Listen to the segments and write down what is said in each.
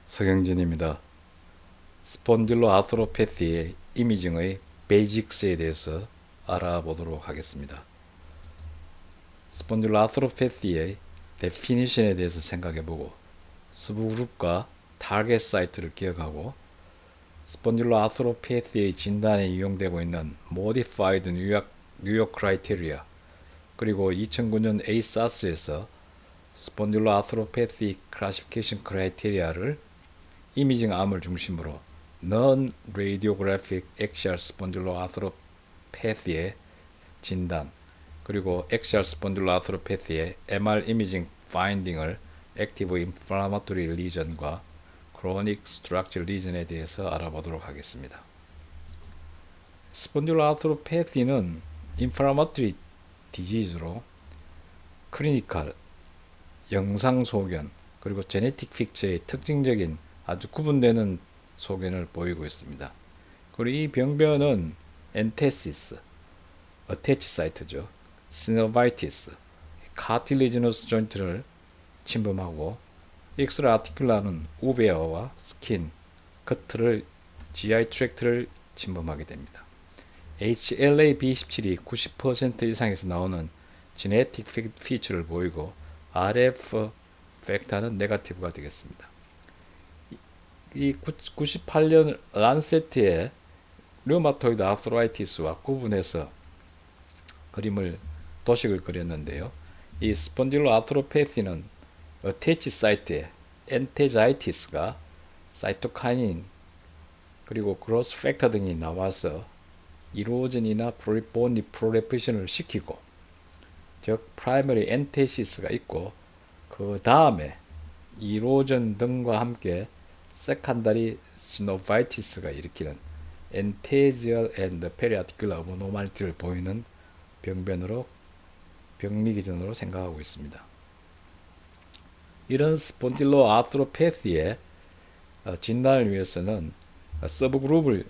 서경진입니다. 스폰딜로 아트로패티의 이미징의 베이직스에 대해서 알아보도록 하겠습니다. 스폰딜로 아트로패티의 데피니션에 대해서 생각해보고 서브그룹과 타겟 사이트를 기억하고 스폰딜로 아트로패티의 진단에 이용되고 있는 Modified 뉴욕 크라이테리아 그리고 2009년 ASAS에서 스폰딜로 아트로패티 클래시피케이션 크라이테리아를 이미징 암을 중심으로 Non-Radiographic Axial Spondyloarthropathy의 진단 그리고 Axial Spondyloarthropathy의 MR 이미징 파인딩을 Active Inflammatory Lesion과 Chronic Structural Lesion에 대해서 알아보도록 하겠습니다. 스폰딜로아트로패티는 인플라마토리 디지즈로 클리니컬, 영상 소견, 그리고 제네틱 픽처의 특징적인 아주 구분되는 소견을 보이고 있습니다. 그리고 이 병변은 엔테시스, 어태치 사이트죠. 시노바이티스, 카틸리지너스 조인트를 침범하고 익스트라 아티큘라는 우베어와 스킨, 겉을 GI 트랙트를 침범하게 됩니다. HLA-B17이 90% 이상에서 나오는 지네틱 피처를 보이고 RF 팩터는 네거티브가 되겠습니다. 이 98년 란세트의 류마토이드 아스트라이티스와 구분해서 그림을 도식을 그렸는데요. 이 스폰딜로 아트로패티는 어태치 사이트에 엔테자이티스가 사이토카닌 그리고 그로스 팩터 등이 나와서 이로전이나 프로리본 프로레프션을 시키고 즉 프라이머리 엔테시스가 있고 그 다음에 이로전 등과 함께 세컨다리 시노바이티스가 일으키는 엔테지얼 앤드 페리아티큘러 어브노말티를 보이는 병변으로 병리기전으로 생각하고 있습니다. 이런 스폰딜로 아트로패티의 진단을 위해서는 서브그룹을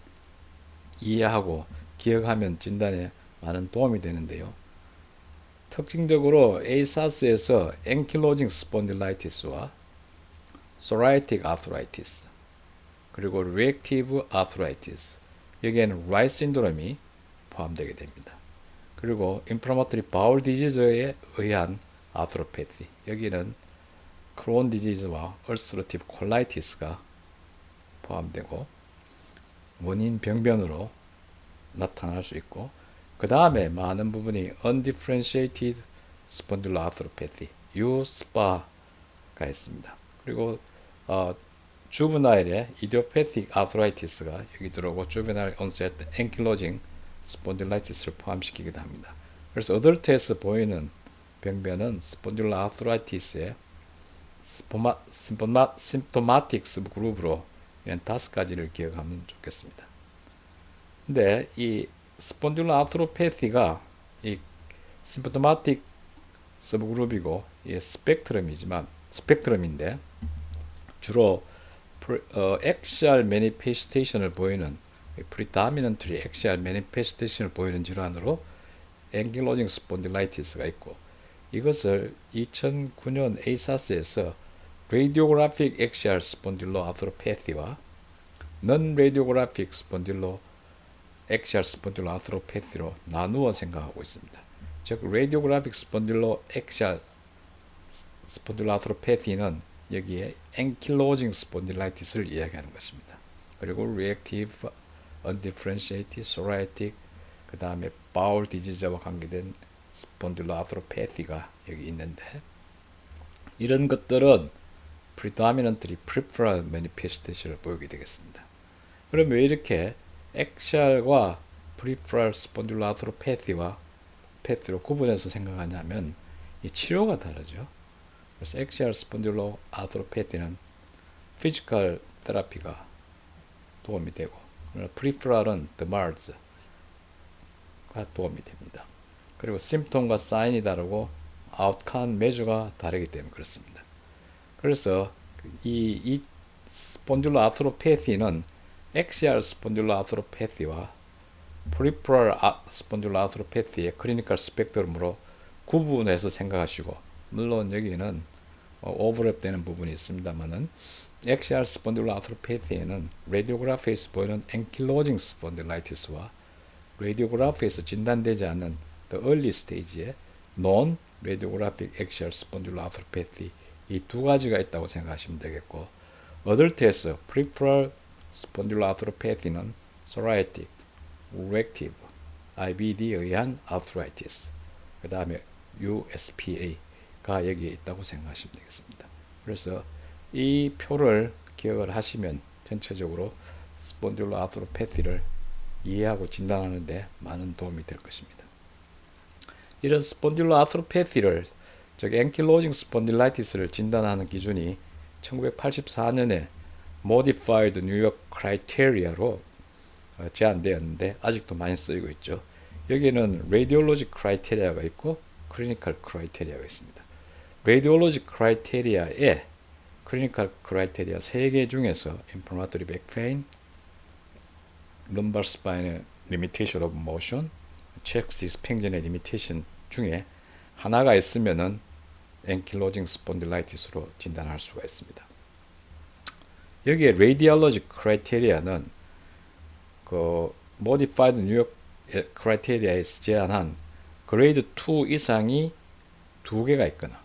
이해하고 기억하면 진단에 많은 도움이 되는데요. 특징적으로 ASAS에서 앵킬로징 스폰딜라이티스와 psoriatic arthritis 그리고 reactive arthritis 여기에는 라이 신드롬이 포함되게 됩니다. 그리고 inflammatory bowel disease에 의한 아트로패티 여기는 크론 디지즈와 ulcerative colitis가 포함되고 원인 병변으로 나타날 수 있고 그 다음에 많은 부분이 undifferentiated spondyloarthropathy USPA가 있습니다. 그리고 주브나일의 이디오패틱 아스트라이티스가 여기 들어오고 주브나일 온셋 앵킬로징 스폰딜라이티스를 포함시키기도 합니다. 그래서 어덜트에서 보이는 병변은 스폰딜로 아스트라이티스의 심토마틱 그룹으로 이런 5가지를 기억하면 좋겠습니다. 근데 이 스폰딜로 아트로패티가 이 심토마틱 서브그룹이고 이 스펙트럼인데 주로 엑시얼 매니페스테이션을 보이는 프리다미넌트리 엑시얼 매니페스테이션을 보이는 질환으로 앵킬로징 스폰딜라이티스가 있고 이것을 2009년 ASAS에서 레디오그래픽 엑시얼 스폰딜로 아트로패티와 넌 레디오그래픽 스폰딜로 엑시얼 스폰딜로 아트로패티로 나누어 생각하고 있습니다. 즉 레디오그래픽 스폰딜로 엑시얼 스폰딜로 아트로패티는 여기에 앵킬로징 스폰딜라이티스를 이야기하는 것입니다. 그리고 reactive, undifferentiated, psoriatic, 그 다음에 bowel disease와 관계된 스폰딜로 아트로패티가 여기 있는데 이런 것들은 predominantly peripheral manifestation을 보이게 되겠습니다. 그럼 왜 이렇게 엑시얼과 peripheral 스폰딜로 아트로패티와 패티로 구분해서 생각하냐면 이 치료가 다르죠. 그래서 엑시얼 스폰딜로 아트로패티는 피지컬 테라피가 도움이 되고 프리프랄은 드마르즈가 도움이 됩니다. 그리고 심통과 사인이 다르고 아웃컴 메저가 다르기 때문에 그렇습니다. 그래서 이 스폰딜로 아트로패티는 엑시얼 스폰딜로 아트로패티와 프리프랄 스폰딜로 아트로패티의 클리니컬 스펙트럼으로 구분해서 생각하시고 물론 여기는 오버랩되는 부분이 있습니다만은 엑시알 스폰딜로 아트로패티에는 레디오그래피에서 보이는 앵킬로징 스폰딜라이티스와 레디오그래피에서 진단되지 않는 the early stage의 non radiographic axial spondyloarthropathy 이 두 가지가 있다고 생각하시면 되겠고, 어덜트에서 peripheral spondyloarthropathy는 psoriatic, reactive, IBD에 의한 arthritis, 그 다음에 USPA가 여기에 있다고 생각하시면 되겠습니다. 그래서 이 표를 기억을 하시면 전체적으로 스폰딜로아트로패티를 이해하고 진단하는데 많은 도움이 될 것입니다. 이런 스폰딜로아트로패티를, 즉 앵킬로징 스폰딜라이티스를 진단하는 기준이 1984년에 Modified New York Criteria로 제안되었는데 아직도 많이 쓰이고 있죠. 여기에는 Radiology Criteria가 있고 Clinical Criteria가 있습니다. Radiology Criteria에 Clinical Criteria 3개 중에서 Inflammatory Back Pain, Lumbar Spine Limitation of Motion, Chest Dysfunction의 Limitation 중에 하나가 있으면은 앵킬로징 스폰딜라이티스로 진단할 수가 있습니다. 여기에 Radiology Criteria는 그 Modified New York Criteria에서 제안한 그레이드 2 이상이 2개가 있거나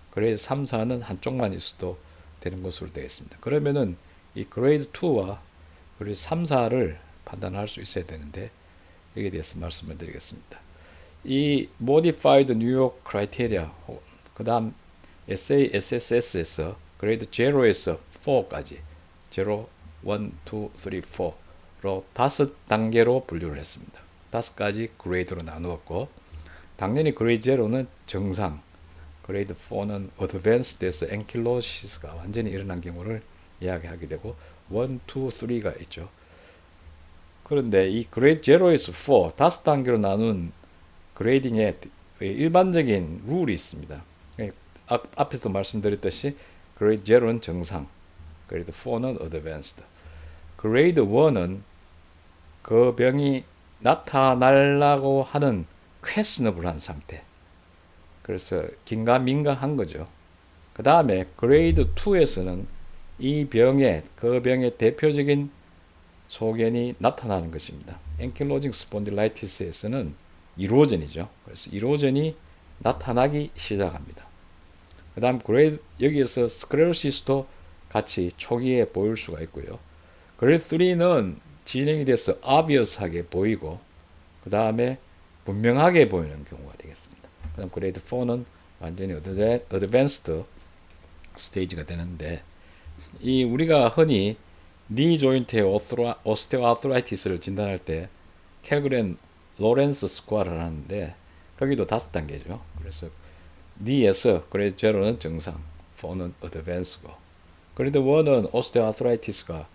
그레이드 3, 4는 한쪽만 있어도 되는 것으로 되어 있습니다. 그러면은 이 그레이드 2와 그레이드 3, 4를 판단할 수 있어야 되는데 여기에 대해서 말씀을 드리겠습니다. 이 Modified New York Criteria, 그 다음 SASSS에서 그레이드 0에서 4까지 0, 1, 2, 3, 4로 5단계로 분류를 했습니다. 5가지 그레이드로 나누었고, 당연히 그레이드 0는 정상, 그레이드 4는 어드밴스드에서 앵킬로시스가 완전히 일어난 경우를 이야기하게 되고 1, 2, 3가 있죠. 그런데 이 그레이드 0에서 4, 5단계로 나눈 그레이딩에 일반적인 룰이 있습니다. 앞에서 말씀드렸듯이 그레이드 0는 정상, 그레이드 4는 어드밴스드. 그레이드 1은 그 병이 나타나려고 하는 퀘스너블한 상태. 그래서 긴가민가한 거죠. 그 다음에 그레이드 2에서는 이 그 병의 대표적인 소견이 나타나는 것입니다. 앵킬로징 스폰딜라이티스에서는 이로전이죠. 그래서 이로전이 나타나기 시작합니다. 그 다음 여기에서 스크레로시스도 같이 초기에 보일 수가 있고요. 그레이드 3는 진행이 돼서 obvious하게 보이고 그 다음에 분명하게 보이는 경우가 되겠습니다. 그 다음 그레이드 4는 완전히 어드밴스드 스테이지가 되는데, 이 우리가 흔히 니 조인트의 오스테오아트라이티스를 진단할 때 켈그렌 로렌스 스코어를 하는데 거기도 5단계죠. 그래서 니에서 그레이드 0는 정상, 4는 어드밴스고, 그레이드 1은 오스테오아트라이티스가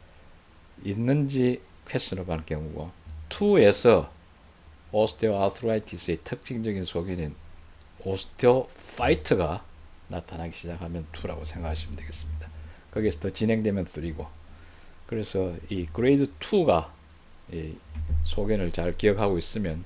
있는지 퀘스천을 하는 경우고, 2에서 오스테오아트라이티스의 특징적인 소견인 오스테오파이트가 나타나기 시작하면 2라고 생각하시면 되겠습니다. 거기에서 더 진행되면 3고, 그래서 이 그레이드 2가 이 소견을 잘 기억하고 있으면,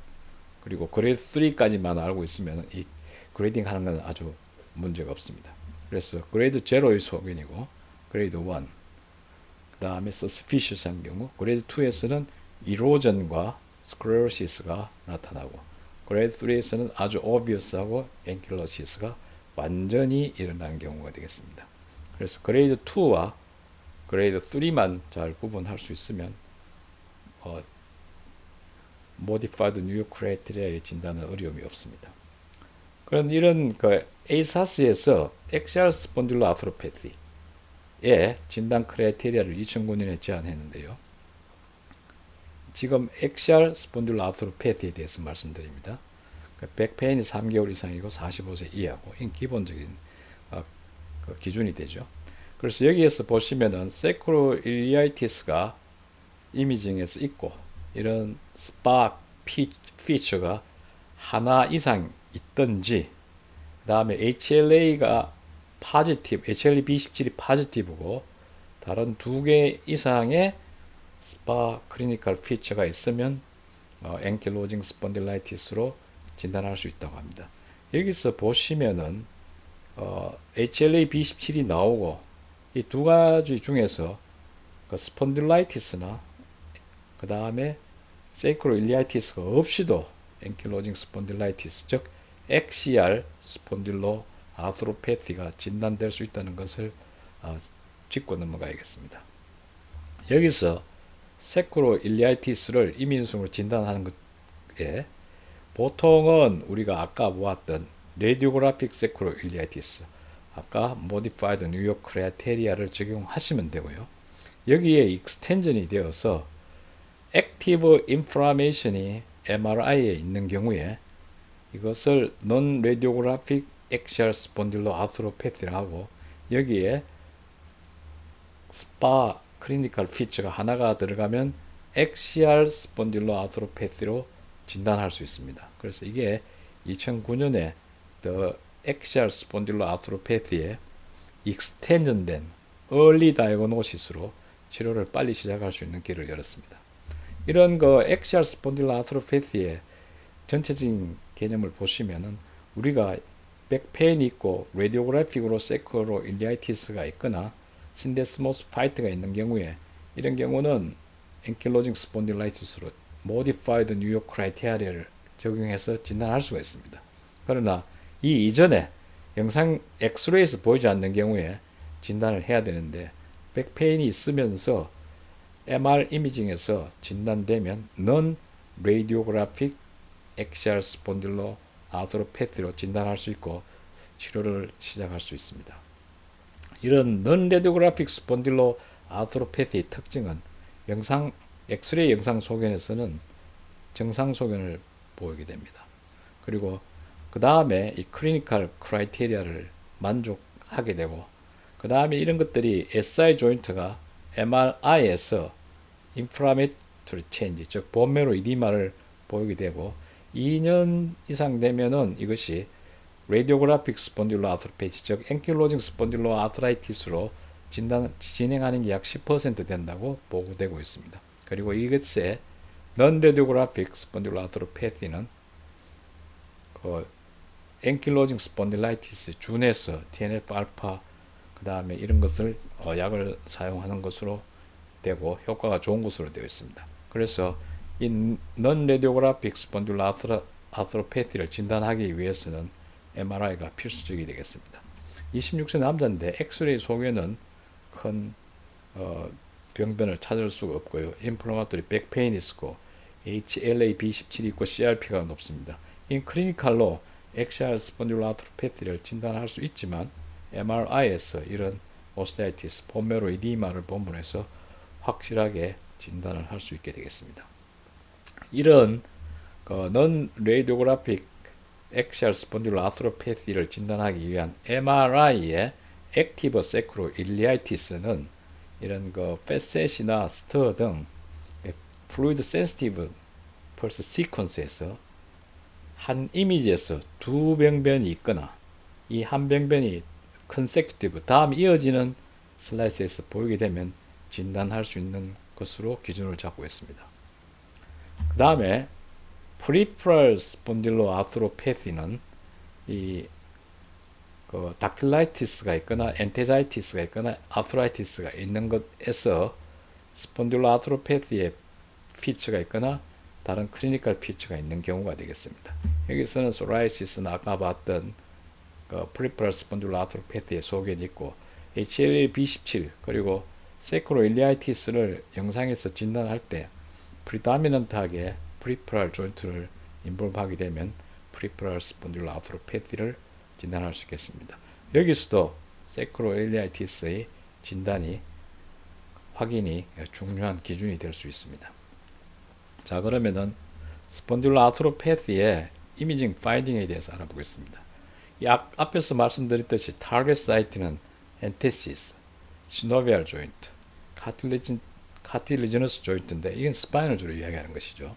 그리고 그레이드 3까지만 알고 있으면 이 그레이딩 하는 건 아주 문제가 없습니다. 그래서 그레이드 0의 소견이고 그레이드 1, 그 다음에 서스피셔스한 경우, 그레이드 2에서는 이로전과 스크레로시스가 나타나고, 그레이드 3에서는 아주 오비어스하고 앵킬로시스가 완전히 일어나는 경우가 되겠습니다. 그래서 그레이드 2와 그레이드 3만 잘 구분할 수 있으면 Modified New York Criteria의 진단은 어려움이 없습니다. 그런 이런 그 ASAS에서 엑시알 스폰딜로 아트로패티의 진단 크라이테리아를 2009년에 제안했는데요. 지금 엑시알 스폰딜로 아트로패티에 대해서 말씀드립니다. 백페인이 3개월 이상이고 45세 이하고 이 기본적인 그 기준이 되죠. 그래서 여기에서 보시면은 세크로일리아이티스가 이미징에서 있고, 이런 스파 피처가 하나 이상 있든지, 그 다음에 HLA가 포지티브, HLA-B17이 포지티브고 다른 2개 이상의 스파 클리니컬 피처가 있으면 앵킬로징 스폰딜라이티스로 진단할 수 있다고 합니다. 여기서 보시면은 HLA B17이 나오고 이 두 가지 중에서 그 스폰딜라이티스나 그 다음에 세이크로일리아이티스가 없이도 앵킬로징 스폰딜라이티스 즉 XCR 스폰딜로 아트로패티가 진단될 수 있다는 것을 짚고 넘어가야겠습니다. 여기서 세크로일리아이티스를 이민성으로 진단하는 것에 보통은 우리가 아까 보았던 레디오그래픽 세크로일리아이티스 아까 모디파이드 뉴욕 크라이테리아를 적용하시면 되고요. 여기에 익스텐전이 되어서 액티브 인플라메이션이 MRI에 있는 경우에 이것을 non radiographic axial spondyloarthropathy라고 하고 여기에 스파 클리니컬 피처가 하나가 들어가면 axial spondyloarthropathy로 진단할 수 있습니다. 그래서 이게 2009년에 The Axial Spondyloarthropathy에 익스텐전된 early diagnosis로 치료를 빨리 시작할 수 있는 길을 열었습니다. 이런 그 Axial Spondyloarthropathy의 전체적인 개념을 보시면은 우리가 백페인이 있고 라디오그래픽으로 세크로일리아이티스가 있거나 신데스모스 파이트가 있는 경우에 이런 경우는 앵킬로징 스폰딜라이티스로 모디파이드 뉴욕 크라이테리아를 적용해서 진단할 수가 있습니다. 그러나 이 이전에 영상 엑스레이에서 보이지 않는 경우에 진단을 해야 되는데 백페인이 있으면서 MR 이미징에서 진단되면 non radiographic axial spondyloarthropathy로 진단할 수 있고 치료를 시작할 수 있습니다. 이런 non radiographic spondyloarthropathy의 특징은 영상 엑스레이 영상 소견에서는 정상 소견을 보이게 됩니다. 그리고 그 다음에 이 클리니컬 크라이테리아를 만족하게 되고 그 다음에 이런 것들이 SI 조인트가 MRI에서 인플라메토리 체인지 즉 본메로 이디마를 보이게 되고 2년 이상 되면은 이것이 라디오그래픽 스폰딜로아트로패티 즉 앵킬로징 스폰딜로아트라이티스로 진행하는 게 약 10% 된다고 보고되고 있습니다. 그리고 이것의 non-radiographic spondyloarthropathy는 그 앵킬로징 스폰딜라이티스 준해서 TNF 알파 그 다음에 이런 것을 약을 사용하는 것으로 되고 효과가 좋은 것으로 되어 있습니다. 그래서 이 non-radiographic spondyloarthropathy를 진단하기 위해서는 MRI가 필수적이 되겠습니다. 26세 남자인데 엑스레이 소견은 큰 병변을 찾을 수가 없고요. 인플라마토리 백페인이 있고 HLA B17이 있고 CRP가 높습니다. 이 클리니컬로 엑시알 스폰딜로아트로패티를 진단할 수 있지만 MRI에서 이런 오스테아이티스, 본메로 이디마를 본문해서 확실하게 진단을 할 수 있게 되겠습니다. 이런 non-radiographic axial spondyloarthropathy를 진단하기 위한 MRI의 active sacroiliitis는 이런 패셋이나 스터 등 fluid sensitive pulse sequence에서 한 이미지에서 두 병변이 있거나 이 한 병변이 consecutive 다음 이어지는 슬라이스에서 보이게 되면 진단할 수 있는 것으로 기준을 잡고 있습니다. 그 다음에 peripheral spondyloarthropathy는 이 닥틸라이티스가 있거나 엔테자이티스가 있거나 아트라이티스가 있는 것에서 스폰딜로아트로패티의 피처가 있거나 다른 클리니컬 피처가 있는 경우가 되겠습니다. 여기서는 소라이시스나 아까 봤던 peripheral spondyloarthropathy의 소견이 있고 HLA-B17 그리고 세크로일리아이티스를 영상에서 진단할 때 프리다미넌트하게 peripheral 조인트를 인볼브하게 되면 peripheral spondyloarthropathy를 진단할 수 있겠습니다. 여기서도 세크로일리아이티스의 진단이 확인이 중요한 기준이 될 수 있습니다. 자, 그러면은 스폰딜로아트로패티의 이미징 파인딩에 대해서 알아보겠습니다. 이 앞에서 말씀드렸듯이 타겟 사이트는 엔테시스, 시노비알 조인트, 카틸리지너스 조인트인데 이건 스파인을 주로 이야기하는 것이죠.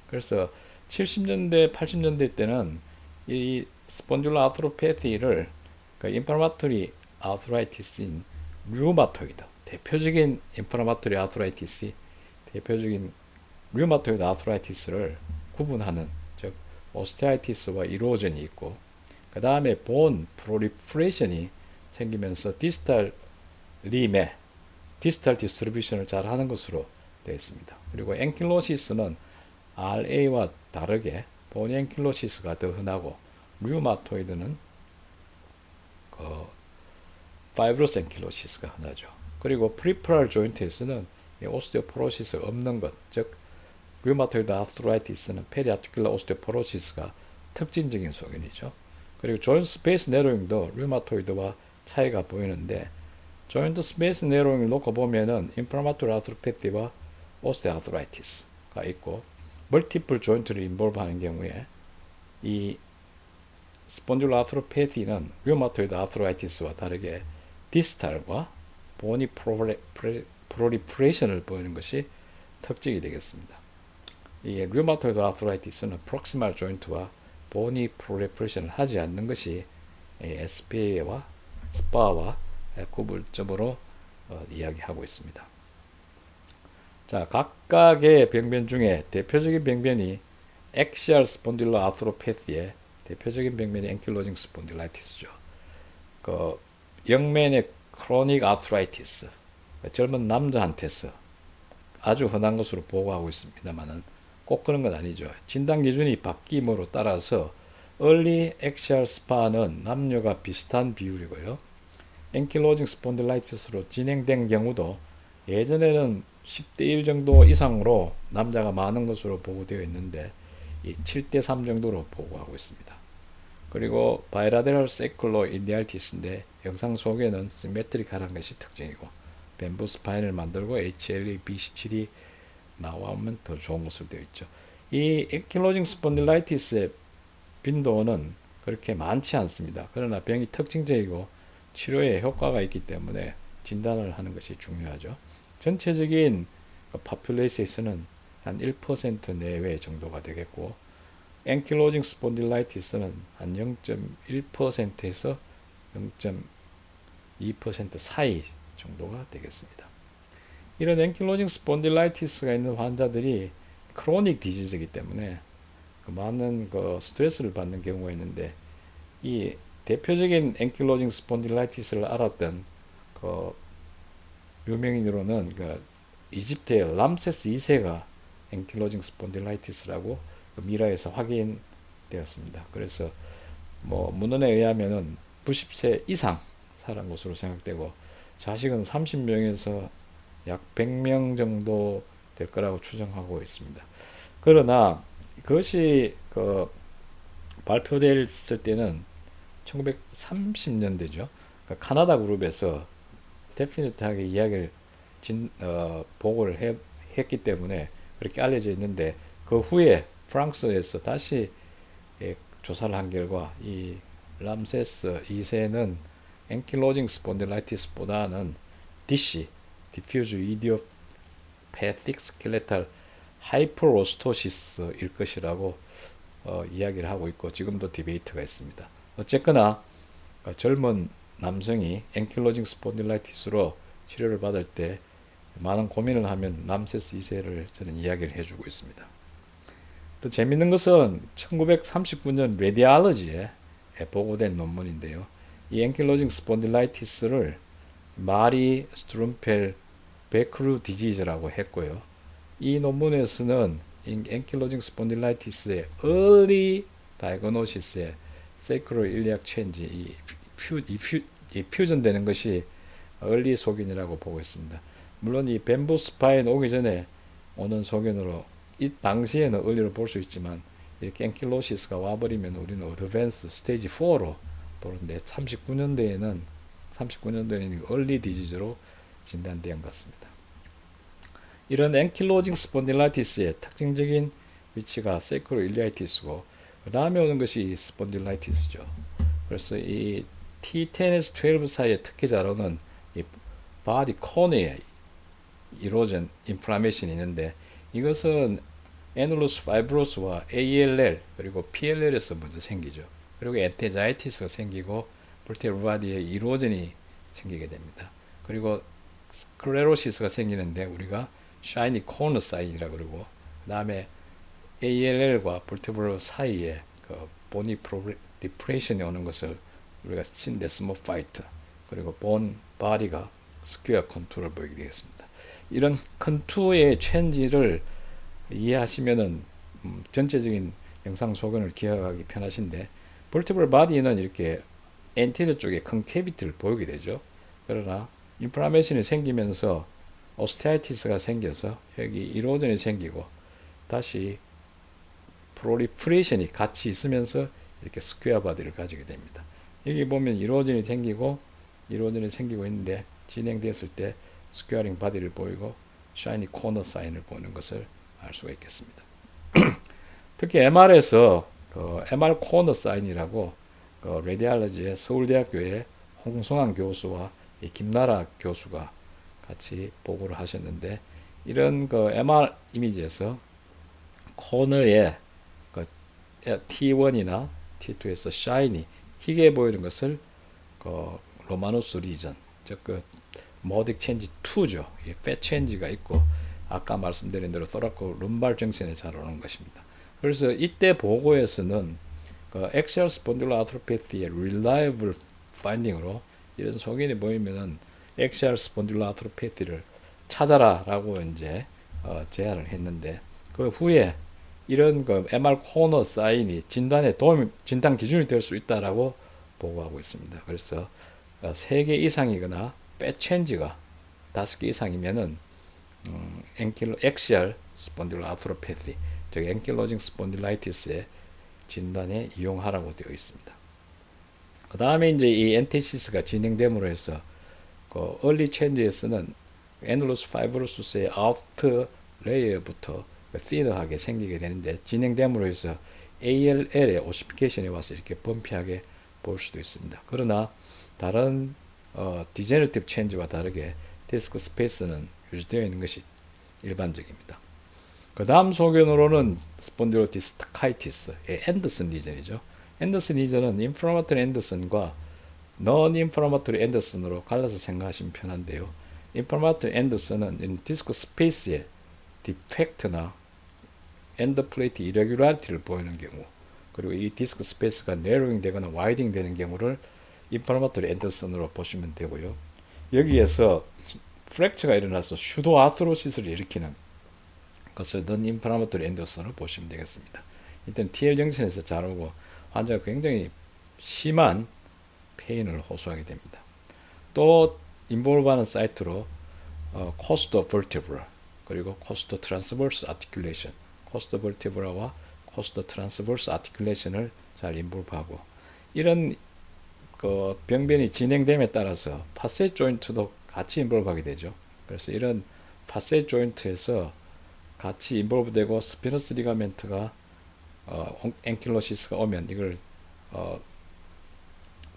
그래서 70년대, 80년대 때는 이 스폰딜로아트로패티를 인플라마토리 아트라이티스인 류마토이드 대표적인 인플라마토리 아트라이티스 대표적인 류마토이드 아트라이티스를 구분하는 즉 오스테아이티스와 이로전이 있고 그 다음에 본 프로리프레이션이 생기면서 디스탈 림의 디스탈 디스트리뷰션을 잘 하는 것으로 되어 있습니다. 그리고 앵킬로시스는 RA와 다르게 본 앵킬로시스가 더 흔하고 류마토이드는 그 파이브로스 앵킬로시스가 흔하죠. 그리고 프리프랄 조인트에서는 오스테오포로시스가 없는 것, 즉 류마토이드 아스트라이티스는 페리아티큘러 오스테오포로시스가 특징적인 소견이죠. 그리고 조인트 스페이스 내로잉도 류마토이드와 차이가 보이는데 조인트 스페이스 내로잉을 놓고 보면은 인플라마토리 아트로패티와 오스테오아트라이티스가 있고 멀티플 조인트를 인볼브하는 경우에 이 스폰딜러 아트로패티는 류마토이드 아트라이티스와 다르게 디스탈과 보니 프로리프레이션을 보이는 것이 특징이 되겠습니다. 이 류마토이드 아트라이티스는 프록시말 조인트와 보니 프로리프레이션을 하지 않는 것이 SPA와 SPA와 구분점으로 이야기하고 있습니다. 자, 각각의 병변 중에 대표적인 병변이 엑시얼 스폰딜러 아트로패티의 대표적인 병변이 앵킬로징 스폰딜라이티스죠. 그 영면의 크로닉 아트라이티스, 젊은 남자한테서 아주 흔한 것으로 보고하고 있습니다만은 꼭 그런 건 아니죠. 진단 기준이 바뀜으로 따라서 얼리 엑시얼 스파는 남녀가 비슷한 비율이고요. 앵킬로징 스폰딜라이티스로 진행된 경우도 예전에는 10대 1 정도 이상으로 남자가 많은 것으로 보고되어 있는데 7대 3 정도로 보고하고 있습니다. 그리고 바이라데럴 세클로 인디알티스인데 영상 속에는 시메트릭하는 것이 특징이고 뱀부 스파인을 만들고 HLA-B17이 나오면 더 좋은 것으로 되어 있죠. 이 앵킬로징 스폰딜라이티스의 빈도는 그렇게 많지 않습니다. 그러나 병이 특징적이고 치료에 효과가 있기 때문에 진단을 하는 것이 중요하죠. 전체적인 파퓰레이션에서는 한 1% 내외 정도가 되겠고 앵킬로징 스폰딜라이티스는 한 0.1%에서 0.2% 사이 정도가 되겠습니다. 이런 앵킬로징 스폰딜라이티스가 있는 환자들이 크로닉 디지즈이기 때문에 많은 스트레스를 받는 경우가 있는데 이 대표적인 앵킬로징 스폰딜라이티스를 알았던 유명인으로는 이집트의 람세스 2세가 앵킬로징 스폰딜라이티스라고 미라에서 확인되었습니다. 그래서 문헌에 의하면은 90세 이상 살은 것으로 생각되고 자식은 30명에서 약 100명 정도 될 거라고 추정하고 있습니다. 그러나 그것이 발표됐을 때는 1930년대죠. 카나다 그룹에서 데피니트하게 이야기를 보고를 했기 때문에 그렇게 알려져 있는데 그 후에 프랑스에서 다시 조사를 한 결과 이 람세스 2세는 앵킬로징 스폰딜라이티스보다는 DC, 디퓨즈 이디오패틱 스켈레탈 하이퍼로스토시스일 것이라고 이야기를 하고 있고 지금도 디베이트가 있습니다. 어쨌거나 젊은 남성이 앵킬로징 스폰딜라이티스로 치료를 받을 때 많은 고민을 하면 람세스 2세를 저는 이야기를 해주고 있습니다. 또 재밌는 것은 1939년 레디알러지에 보고된 논문인데요. 이 앵킬로징 스폰딜라이티스를 마리 스트룸펠 베크루 디지즈라고 했고요. 이 논문에서는 앵킬로징 스폰딜라이티스의 early diagnosis의 세이크로일리악 체인지 이 퓨전되는 것이 early 소견이라고 보고 있습니다. 물론 이 뱀부 스파인 오기 전에 오는 소견으로 이 당시에는 early로 볼 수 있지만 이렇게 앵킬로시스가 와버리면 우리는 어드밴스 스테이지 4로 보는데 39년도에는 early 디지즈로 진단된 것 같습니다. 이런 앵킬로징 스폰딜라이티스의 특징적인 위치가 세이크로일리아이티스고 그 다음에 오는 것이 스폰딜라이티스죠. 그래서 이 T10에서 12 사이의 특기자로는 이 바디 코너에 이로전 인플라메이션이 있는데 이것은 애눌러스 파이브로스와 ALL 그리고 PLL에서 먼저 생기죠. 그리고 엔테자이티스가 생기고 볼테르바디의 이로전이 생기게 됩니다. 그리고 스크레로시스가 생기는데 우리가 샤이니 코너 사인이라고 그러고 그 다음에 ALL과 볼테브로 사이에 본이 프롤리프레이션이 오는 것을 우리가 신데스모파이트, 그리고 본 바디가 스퀘어 컨투어를 보이게 되겠습니다. 이런 컨투어의 체인지를 이해하시면은 전체적인 영상 소견을 기억하기 편하신데, 볼티블 바디는 이렇게 엔테리어 쪽에 컨케비티를 보이게 되죠. 그러나 인플라메이션이 생기면서 오스테아이티스가 생겨서 여기 이로전이 생기고 다시 프롤리프레이션이 같이 있으면서 이렇게 스퀘어 바디를 가지게 됩니다. 여기 보면 이로전이 생기고 있는데 진행되었을 때 스퀘어링 바디를 보이고 샤이니 코너 사인을 보는 것을 알 수가 있겠습니다. 특히 MR에서 MR 코너 사인이라고 레디알러지의 서울대학교의 홍성환 교수와 김나라 교수가 같이 보고를 하셨는데, 이런 MR 이미지에서 코너에 T1이나 T2에서 샤이니 희게 보이는 것을 로마누스 리전, 즉 모딕 체인지 2죠. 팻 체인지가 있고 아까 말씀드린 대로 thoraco lumbar 정신에 잘 오는 것입니다. 그래서 이때 보고에서는 엑시얼 스폰딜러 아트로패티의 reliable finding으로 이런 소견이 보이면은 엑시얼 스폰딜러 아트로패티를 찾아라라고 이제 제안을 했는데, 그 후에 이런 MR 코너 사인이 진단 기준이 될 수 있다라고 보고하고 있습니다. 그래서 3개 이상이거나 팻 체인지가 5개 이상이면은 엑시얼 스폰딜러 아트로패티, 즉 앵킬로징 스폰딜라이티스의 진단에 이용하라고 되어 있습니다. 그 다음에 이제 이 엔테시스가 진행됨으로 해서 얼리 체인지에서는 애눌러스 파이브로수스의 아우터 레이어부터 시너하게 생기게 되는데, 진행됨으로 해서 ALL의 오시피케이션에 와서 이렇게 범피하게 볼 수도 있습니다. 그러나 다른 디제너티브 체인지와 다르게 디스크 스페이스는 유지되어 있는 것이 일반적입니다. 그 다음 소견으로는 스폰딜로디스타카이티스의 앤더슨 리전이죠. 앤더슨 리전은 인플라마토리 앤더슨과 non 인플라마토리 앤더슨으로 갈라서 생각하시면 편한데요. 인플라마토리 앤더슨은 디스크 스페이스의 디펙트나 엔더 플레이트 이레귤라리티를 보이는 경우, 그리고 이 디스크 스페이스가 내로잉 되거나 와이딩 되는 경우를 인플라마토리 앤더슨으로 보시면 되고요. 여기에서 프랙처가 일어나서 슈도 아트로시스를 일으키는 것을 non 인플라마토리 앤더슨으로 보시면 되겠습니다. 이때는 TL 정신에서 자르고 환자가 굉장히 심한 페인을 호소하게 됩니다. 또 인볼브하는 사이트로 코스터 벌티브라, 그리고 코스터 트랜스버스 아티큘레이션, 코스터 벌티브라와 코스터 트랜스버스 아티큘레이션을 잘 인볼브하고, 이런 병변이 진행됨에 따라서 파셋 조인트도 같이 인볼브하게 되죠. 그래서 이런 파셋 조인트에서 같이 인볼브되고 스피너스 리가멘트가 앵킬로시스가 오면 이걸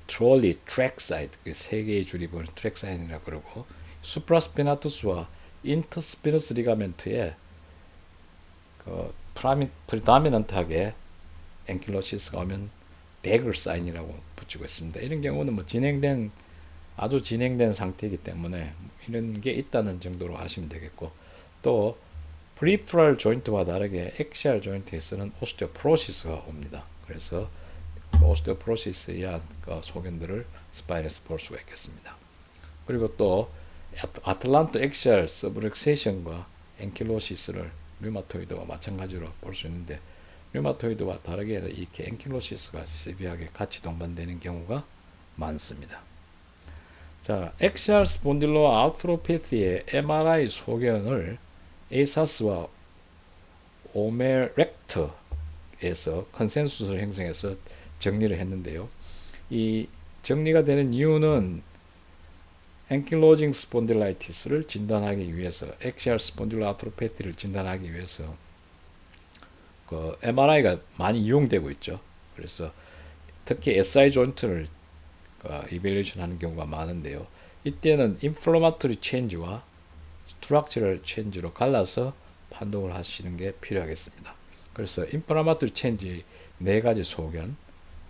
트롤리 트랙사이드, 세 개의 줄이 보이는 트랙사이드라고 그러고, 수프라스피나투스와 인터스피너스 리가멘트에 프리다미넌트하게 앵킬로시스가 오면 데글 사인이라고 붙이고 있습니다. 이런 경우는 아주 진행된 상태이기 때문에 이런 게 있다는 정도로 하시면 되겠고, 또 프리프럴 조인트와 다르게 엑시알 조인트에서는 오스테오포로시스가 옵니다. 그래서 오스테오포로시스에 의한 소견들을 스파인에서 볼 수가 있겠습니다. 그리고 또 아틀란트 엑시알 서브렉세이션과 앵킬로시스를 류마토이드와 마찬가지로 볼 수 있는데, 류마토이드와 다르게 이렇게 앵킬로시스가 시비하게 같이 동반되는 경우가 많습니다. 자, 엑시알 스폰딜로 아트로패티의 MRI 소견을 에이사스와 오메렉트에서 컨센수스를 형성해서 정리를 했는데요. 이 정리가 되는 이유는 앵킬로징 스폰딜라이티스를 진단하기 위해서, 엑시알 스폰딜로 아트로패티를 진단하기 위해서 MRI가 많이 이용되고 있죠. 그래서 특히 SI 조인트를 이벨리에이션 하는 경우가 많은데요. 이때는 인플라마토리 체인지와 스트럭처럴 체인지로 갈라서 판독을 하시는 게 필요하겠습니다. 그래서 인플라마토리 체인지 4가지 소견,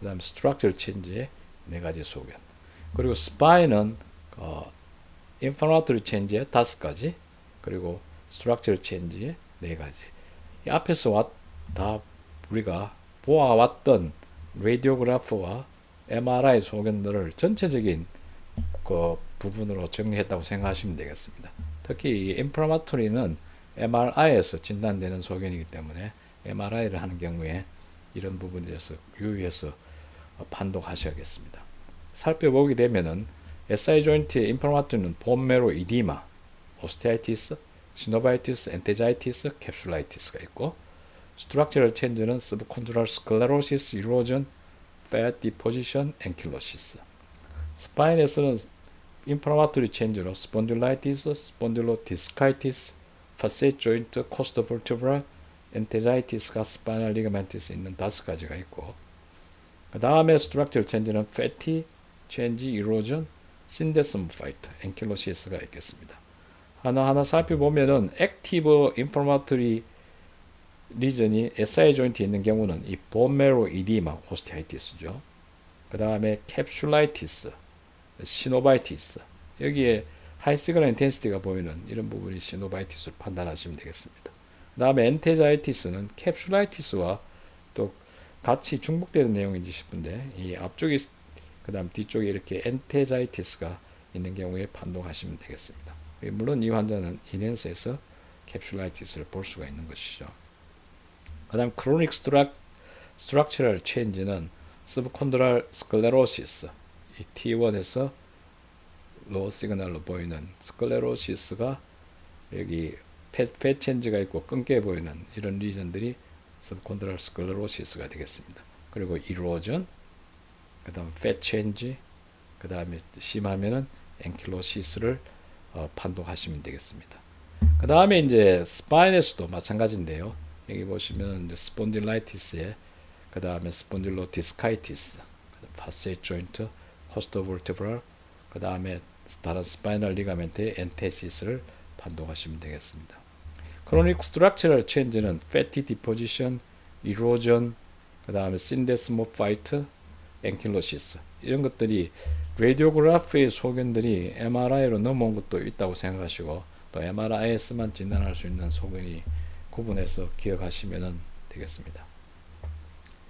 그 다음에 스트럭처럴 체인지의 4가지 소견, 그리고 스파인은 인플라마토리 체인지의 5가지, 그리고 스트럭처럴 체인지의 4가지. 이 앞에서 다 우리가 보아왔던 레디오그래프와 MRI 소견들을 전체적인 그 부분으로 정리했다고 생각하시면 되겠습니다. 특히 이 인플라마토리는 MRI에서 진단되는 소견이기 때문에 MRI를 하는 경우에 이런 부분에 대해서 유의해서 판독하셔야겠습니다. 살펴보게 되면은 SI 조인트의 인플라마토리는 본메로 이디마, 오스테아이티스, 시노바이티스, 엔테자이티스, 캡슐라이티스가 있고, 스트럭처럴 체인지는 서브콘드랄 스클레로시스, 이로전, fat deposition, 앵킬로시스. 스파인에서는 인플라마토리 체인지로 스폰딜라이티스, 스폰딜로디스카이티스, 파셋 조인트, 코스트 벌티브랄, 엔테자이티스가 스파이널 리가멘티스 있는 5가지가 있고, 그 다음에 스트럭처럴 체인지는 패티 체인지, 이로전, 신데스모 파이트, 앵킬로시스가 있겠습니다. 하나하나 살펴보면은 액티브 인플라마토리 리전이 SI 조인트에 있는 경우는 이 본메로 이디마, 오스티아이티스죠. 그 다음에 캡슐라이티스, 시노바이티스, 여기에 하이 시그널 인텐시티가 보이는 이런 부분이 시노바이티스를 판단하시면 되겠습니다. 그 다음에 엔테자이티스는 캡슐라이티스와 또 같이 중복되는 내용인지 싶은데 이 앞쪽이 그 다음 뒤쪽에 이렇게 엔테자이티스가 있는 경우에 판독하시면 되겠습니다. 물론 이 환자는 이넨스에서 캡슐라이티스를 볼 수가 있는 것이죠. 그 다음 크로닉 스트럭처럴 체인지는 서브콘드랄 스클레로시스, 이 T1에서 로우 시그널로 보이는 스클레로시스가 여기 팻 체인지가 있고 끊겨 보이는 이런 리전들이 서브콘드랄 스클레로시스가 되겠습니다. 그리고 이로전, 그 다음 팻 체인지, 그 다음에 심하면은 앵킬로시스를 판독하시면 되겠습니다. 그 다음에 이제 스파인에서도 마찬가지인데요. 여기 보시면 스폰딜라이티스에 그 다음에 스폰딜로디스카이티스, 파셋 조인트, 코스트 벌티브랄, 그 다음에 다른 스파이널 리가멘트의 엔테시스를 판독하시면 되겠습니다. 크로닉 스트럭처럴 체인지는 패티 디포지션, 이로전, 그 다음에 신데스모 파이트, 앵킬로시스 이런 것들이 라디오그래프의 소견들이 MRI로 넘어온 것도 있다고 생각하시고 또 MRI에서만 진단할 수 있는 소견이 구분해서 기억하시면 되겠습니다.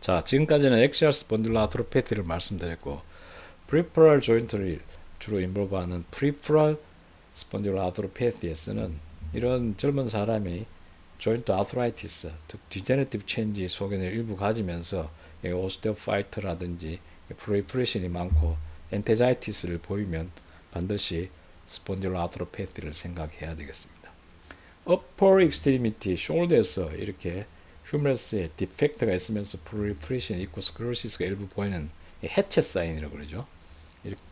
자, 지금까지는 엑시얼 스폰딜러 아트로패티를 말씀드렸고 프리퍼럴 조인트를 주로 인볼브하는 프리퍼럴 스폰딜러 아트로패티에서는 이런 젊은 사람이 조인트 아트라이티스, 즉 디제너티브 체인지 소견을 일부 가지면서 오스테오파이트라든지 프리프레션이 많고 엔테자이티스를 보이면 반드시 스폰딜러 아트로패티를 생각해야 되겠습니다. upper extremity, 숄더에서 이렇게 휴메러스에 디펙트가 있으면서 프리프레션이 있고 스크로시스가 일부 보이는 해체 사인이라고 그러죠.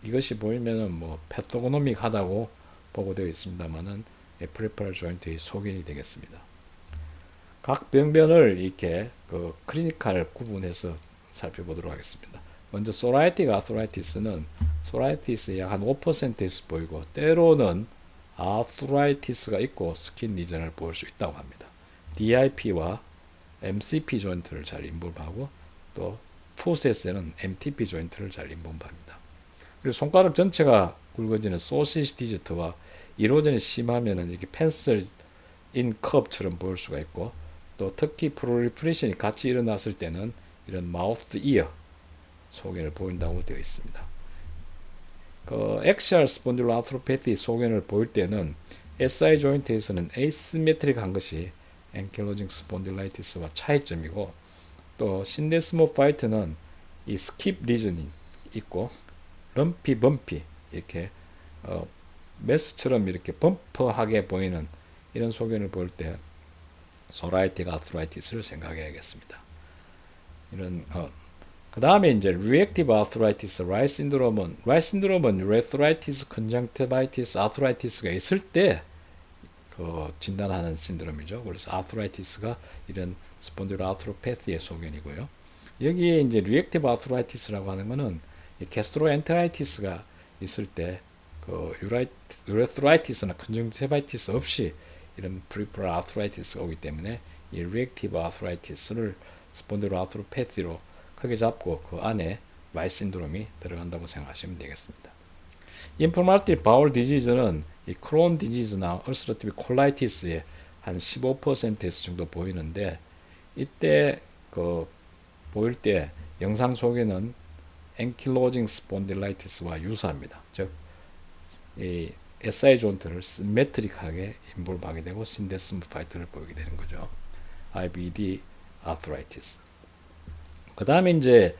이것이 보이면은 뭐 패토고노믹하다고 보고되어 있습니다만은 프리퍼럴 조인트의 소견이 되겠습니다. 각 병변을 이렇게 그 클리니컬 구분해서 살펴보도록 하겠습니다. 먼저 소라이틱 아스트라이티스는 소라이티스의 약 한 5%에서 보이고 때로는 아스트라이티스가 있고 스킨 리전을 볼 수 있다고 합니다. DIP와 MCP 조인트를 잘 인볼브하고 또 푸셋에는 MTP 조인트를 잘 인볼브합니다. 그리고 손가락 전체가 굵어지는 소시지 디지트와 이로전이 심하면은 이렇게 펜슬 인 컵처럼 보일 수가 있고 또 특히 프롤리프레이션이 같이 일어났을 때는 이런 마우스 이어 소견을 보인다고 되어 있습니다. 그 엑시얼 스폰딜러 아트로패티 소견을 보일 때는 SI 조인트에서는 에이시메트릭한 것이 앵킬로징 스폰딜라이티스와 차이점이고 또 신데스모 파이트는 이 스킵 리전이 있고 럼피 범피 이렇게 메스처럼 이렇게 범퍼하게 보이는 이런 소견을 볼 때 소라이틱 아트라이티스를 생각해야겠습니다. 이런 그 다음에 이제 리액티브 아트라이티스, 라이 신드롬은 유레트라이티스, 컨정티바이티스, 아트라이티스가 있을 때 그 진단하는 신드롬이죠. 그래서 아트라이티스가 이런 스폰딜러 아트로패티의 소견이고요. 여기에 이제 리액티브 아트라이티스라고 하는 거는 게스트로엔테라이티스가 있을 때 그 유레트라이티스나 컨정티바이티스 없이 이런 프리퍼럴 아트라이티스가 오기 때문에 이 리액티브 아트라이티스를 스폰딜러 아트로패티로 크게 잡고 그 안에 라이 신드롬이 들어간다고 생각하시면 되겠습니다. 인플라마토리 바울 디지즈는 이 크론 디지즈나 얼서러티브 콜라이티스의 한 15%에서 정도 보이는데 이때 그 보일 때 영상 속에는 앵킬로징 스폰딜라이티스와 유사합니다. 즉, 이 SI 조인트를 시메트릭하게 인볼브하게 되고 신데스무 파이트를 보이게 되는 거죠. IBD 아트라이티스. 그 다음에 이제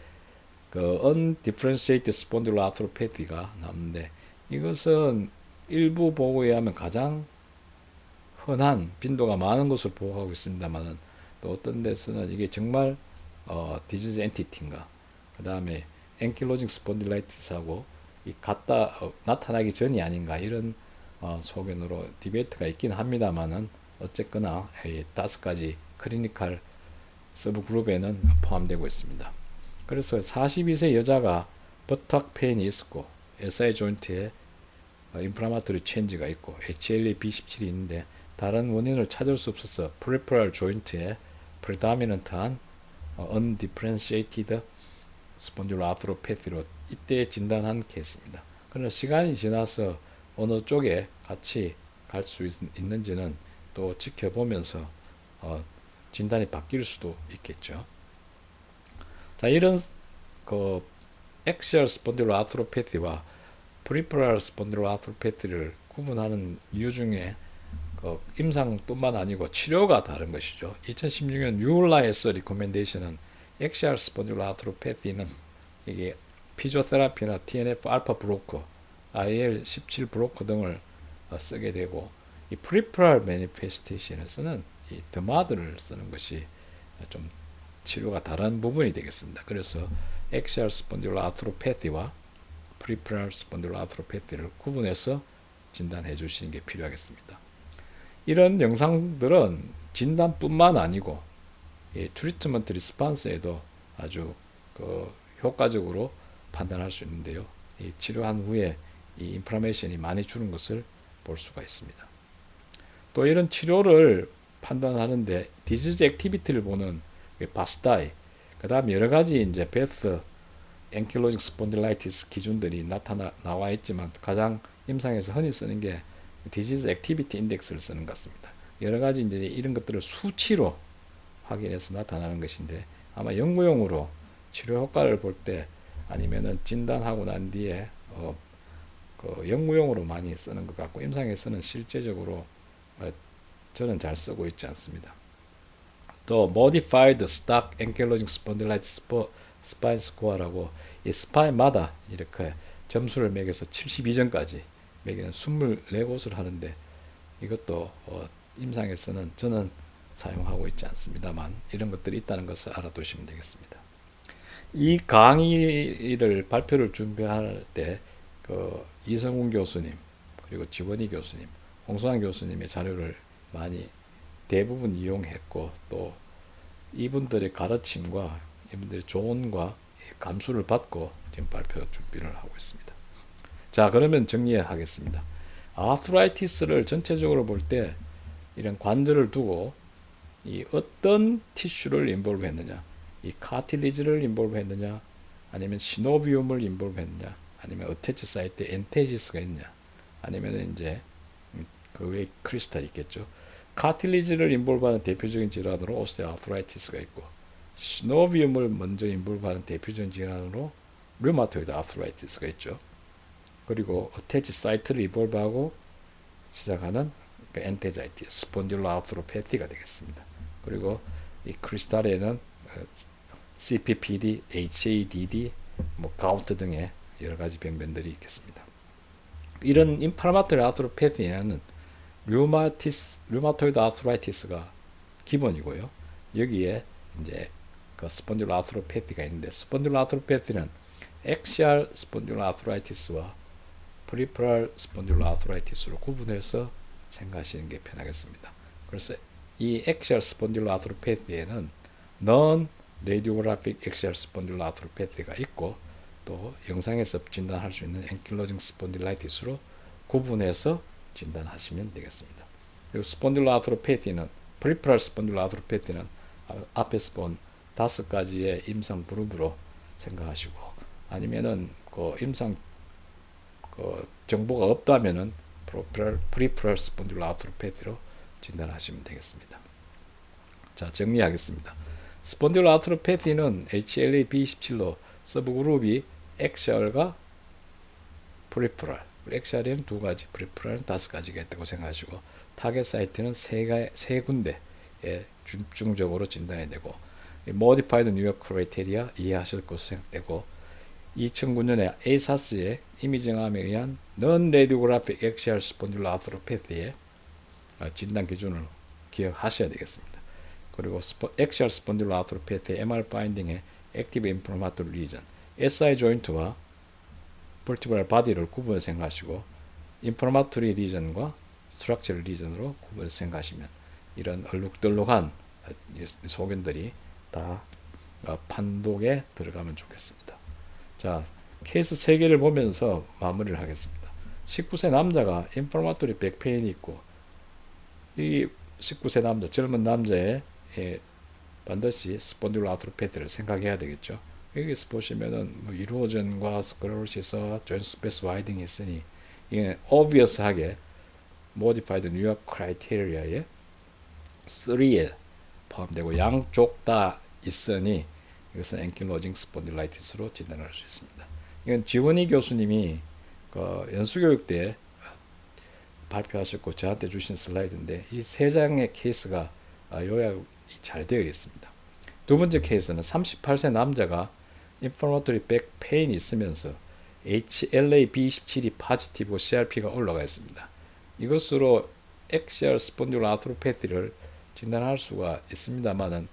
그 undifferentiated spondyloarthropathy가 나오는데 이것은 일부 보고에 의하면 가장 흔한 빈도가 많은 것으로 보고하고 있습니다만 또 어떤 데서는 이게 정말 디지즈 엔티티인가 그 다음에 앵킬로징 스폰딜라이티스하고 이 같다 나타나기 전이 아닌가 이런 소견으로 디베이트가 있긴 합니다만은 어쨌거나 이 5가지 클리니컬 서브 그룹에는 포함되고 있습니다. 그래서 42세 여자가 버탁 페인이 있었고 SI 조인트에 인플라마토리 체인지가 있고 HLA B17이 있는데 다른 원인을 찾을 수 없어서 peripheral 조인트에 predominant한 undifferentiated spondyloarthropathy로 이때 진단한 케이스입니다. 그러나 시간이 지나서 어느 쪽에 같이 갈 수 있는지는 또 지켜보면서 진단이 바뀔 수도 있겠죠. 자, 이런 그 axial spondyloarthropathy와 peripheral spondyloarthropathy를 구분하는 이유 중에 그 임상뿐만 아니고 치료가 다른 것이죠. 2016년 뉴라에서 리코멘데이션은 axial spondyloarthropathy는 이게 피지오테라피나 TNF 알파 브로커, IL-17 브로커 등을 쓰게 되고 이 peripheral manifestation에서는 이 드마드를 쓰는 것이 좀 치료가 다른 부분이 되겠습니다. 그래서 axial spondyloarthropathy와 peripheral spondyloarthropathy를 구분해서 진단해 주시는 게 필요하겠습니다. 이런 영상들은 진단뿐만 아니고 트리트먼트 리스판스에도 아주 효과적으로 판단할 수 있는데요. 이 치료한 후에 이 인플라메이션이 많이 주는 것을 볼 수가 있습니다. 또 이런 치료를 판단하는데 디지즈 액티비티를 보는 바스다이, 그 다음 여러 가지 이제 베스 앵킬로징 스폰딜라이티스 기준들이 나와 있지만 가장 임상에서 흔히 쓰는 게 디지즈 액티비티 인덱스를 쓰는 것 같습니다. 여러 가지 이제 이런 것들을 수치로 확인해서 나타나는 것인데 아마 연구용으로 치료 효과를 볼 때 아니면은 진단하고 난 뒤에 그 연구용으로 많이 쓰는 것 같고 임상에서는 실제적으로 저는 잘 쓰고 있지 않습니다. 또 Modified Stock Ankylosing Spondylitis Spine Score라고 이 스파인마다 이렇게 점수를 매겨서 72점까지 매기는 24곳을 하는데 이것도 임상에서는 저는 사용하고 있지 않습니다만 이런 것들이 있다는 것을 알아두시면 되겠습니다. 이 강의를 발표를 준비할 때 그 이성훈 교수님 그리고 지원희 교수님, 홍수환 교수님의 자료를 많이 대부분 이용했고 또 이분들의 가르침과 이분들의 조언과 감수를 받고 지금 발표 준비를 하고 있습니다. 자, 그러면 정리하겠습니다. 아트라이티스를 전체적으로 볼 때 이런 관절을 두고 이 어떤 티슈를 인볼브 했느냐, 이 카틸리지를 인볼브 했느냐, 아니면 시노비움을 인볼브 했느냐, 아니면 어태치 사이트에 엔테지스가 있느냐, 아니면 이제 그 외에 크리스탈이 있겠죠. 카틸리지를 인볼브하는 대표적인 질환으로 오스테오아트라이티스가 있고 시노비움을 먼저 인볼브하는 대표적인 질환으로 류마토이드 아트라이티스가 있죠. 그리고 어태치 사이트를 인볼브하고 시작하는 엔테자이티스, 스폰딜로아트로패티가 되겠습니다. 그리고 이 크리스탈에는 CPPD, HADD, 가우트 등의 여러 가지 병변들이 있겠습니다. 이런 인플라마토리 아트로패티는 류마토이드 아트라이티스가 기본이고요. 여기에 이제 그 스폰딜로 아트로패티가 있는데 스폰딜로 아트로패티는 엑시알 스폰딜로 아트라이티스와 프리프랄 스폰딜로 아트라이티스로 구분해서 생각하시는 게 편하겠습니다. 그래서 이 엑시알 스폰딜로 아트로패티에는 non radiographic 엑시알 스폰딜로 아트로패티가 있고 또 영상에서 진단할 수 있는 앵킬로징 스폰딜라이티스로 구분해서 진단하시면 되겠습니다. 그리고 스폰딜로 아트로패티는 프리프랄 스폰딜로 아트로패티는 앞에서 본 5가지의 임상 그룹으로 생각하시고 아니면은 그 임상 그 정보가 없다면은 프리프랄 스폰딜로 아트로패티로 진단하시면 되겠습니다. 자, 정리하겠습니다. 스폰딜로 아트로패티는 HLA B27로 서브그룹이 엑시얼과 프리프랄, 엑시얼에는 2가지, 프리프랄은 5가지가 있다고 생각하시고 타겟 사이트는 세 군데에 집중적으로 진단이 되고 모디파이드 뉴욕 크라이테리아 이해하실 것으로 생각되고 2009년에 ASAS의 이미징암에 의한 non-radiographic axial spondyloarthropathy의 진단 기준을 기억하셔야 되겠습니다. 그리고 axial spondyloarthropathy MR 파인딩의 active inflammatory lesion, SI 조인트와 vertebral body를 구분해 생각하시고 inflammatory lesion과 structural lesion으로 구분해 생각하시면 이런 얼룩덜룩한 소견들이 다 판독에 들어가면 좋겠습니다. 자, 케이스 3개를 보면서 마무리를 하겠습니다. 19세 남자가 인플라마토리 백페인이 있고 이 19세 남자, 젊은 남자의 반드시 스폰딜로 아트로패티를 생각해야 되겠죠. 여기서 보시면은 뭐 이로전과 스크lero시스와 조인트 스페이스 와이딩이 있으니 이게 obvious하게 modified New York criteria의 3에 포함되고 양쪽 다 있으니 이것은 앵킬로징 스폰딜라이티스로 진단할 수 있습니다. 이건 지원희 교수님이 연수교육 때 발표하셨고 저한테 주신 슬라이드인데 이 3장의 케이스가 요약이 잘 되어 있습니다. 두 번째 케이스는 38세 남자가 인플라마토리 백 페인이 있으면서 HLA-B27이 포지티브고 CRP가 올라가 있습니다. 이것으로 엑시얼 스폰딜로 아트로패티를 진단할 수가 있습니다만은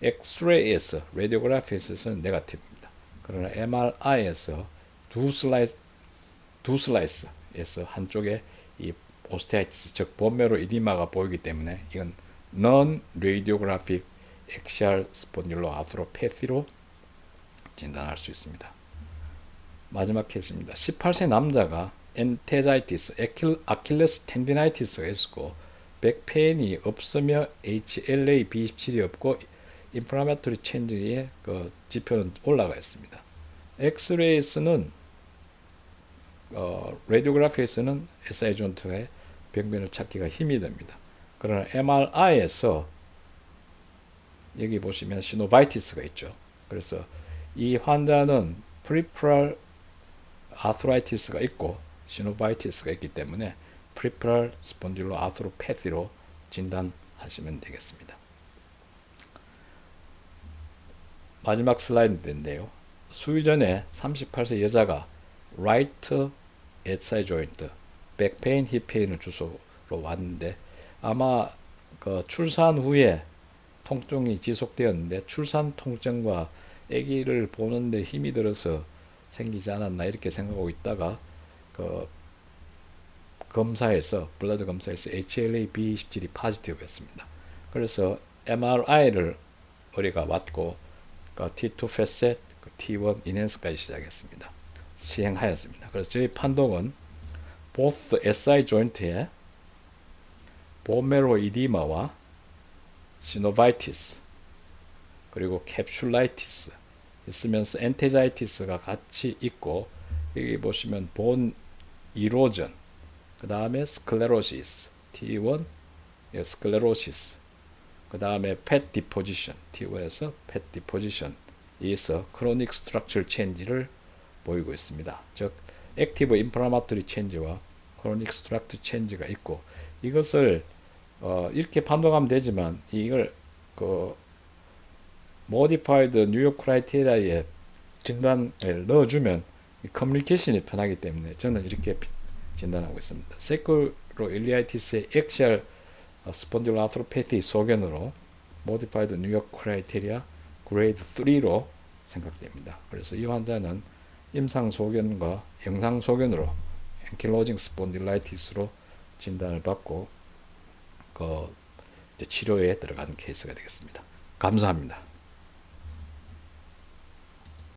엑스레이에서 라디오그래피에서는 네거티브입니다. 그러나 MRI에서 두 슬라이스에서 한쪽에 이 오스테아이티스 즉 본메로 이디마가 보이기 때문에 이건 non-radiographic axial spondyloarthropathy로 진단할 수 있습니다. 마지막 케이스입니다. 18세 남자가 엔테자이티스, 아킬레스 텐디나이티스가 있고 백페인이 없으며 HLA-B27이 없고 인플라마토리 체인지의 지표는 올라가 있습니다. 엑스레이에서는 라디오그래피에서는 SI 존트의 병변을 찾기가 힘이 됩니다. 그러나 MRI에서 여기 보시면 시노바이티스가 있죠. 그래서 이 환자는 프리프랄 아트라이티스가 있고 시노바이티스가 있기 때문에 프리프랄 스폰딜로 아트로패티로 진단하시면 되겠습니다. 마지막 슬라이드인데요. 수유 전에 38세 여자가 right SI 조인트, 백페인, 힙페인을 주소로 왔는데 아마 출산 후에 통증이 지속되었는데 출산 통증과 아기를 보는데 힘이 들어서 생기지 않았나 이렇게 생각하고 있다가 검사에서 블러드 검사에서 HLA-B27이 포지티브였습니다. 그래서 MRI를 우리가 왔고 T2 패셋, T1 인핸스까지 시작했습니다. 시행하였습니다. 그래서 저희 판독은 both SI 조인트의 본메로 이디마와 시노바이티스 그리고 캡슐라이티스 있으면서 엔테자이티스가 같이 있고 여기 보시면 본 이로전 그 다음에 스클레로시스 T1 스클레로시스 그 다음에 팻 디포지션 T1에서 팻 디포지션이 있어 크로닉 스트럭처 체인지를 보이고 있습니다. 즉 액티브 인플라마토리 체인지와 크로닉 스트럭처 체인지가 있고 이것을 이렇게 판독하면 되지만 이걸 모디파이드 뉴욕 크라이테리아에 진단을 넣어주면 커뮤니케이션이 편하기 때문에 저는 이렇게 진단하고 있습니다. 세쿠로일리아이티스의 엑시얼 스폰딜로 아트로패티 소견으로 모디파이드 뉴욕 크라이테리아 그레이드 3로 생각됩니다. 그래서 이 환자는 임상 소견과 영상 소견으로 앵킬로징 스폰딜라이티스로 진단을 받고 치료에 들어가는 케이스가 되겠습니다. 감사합니다.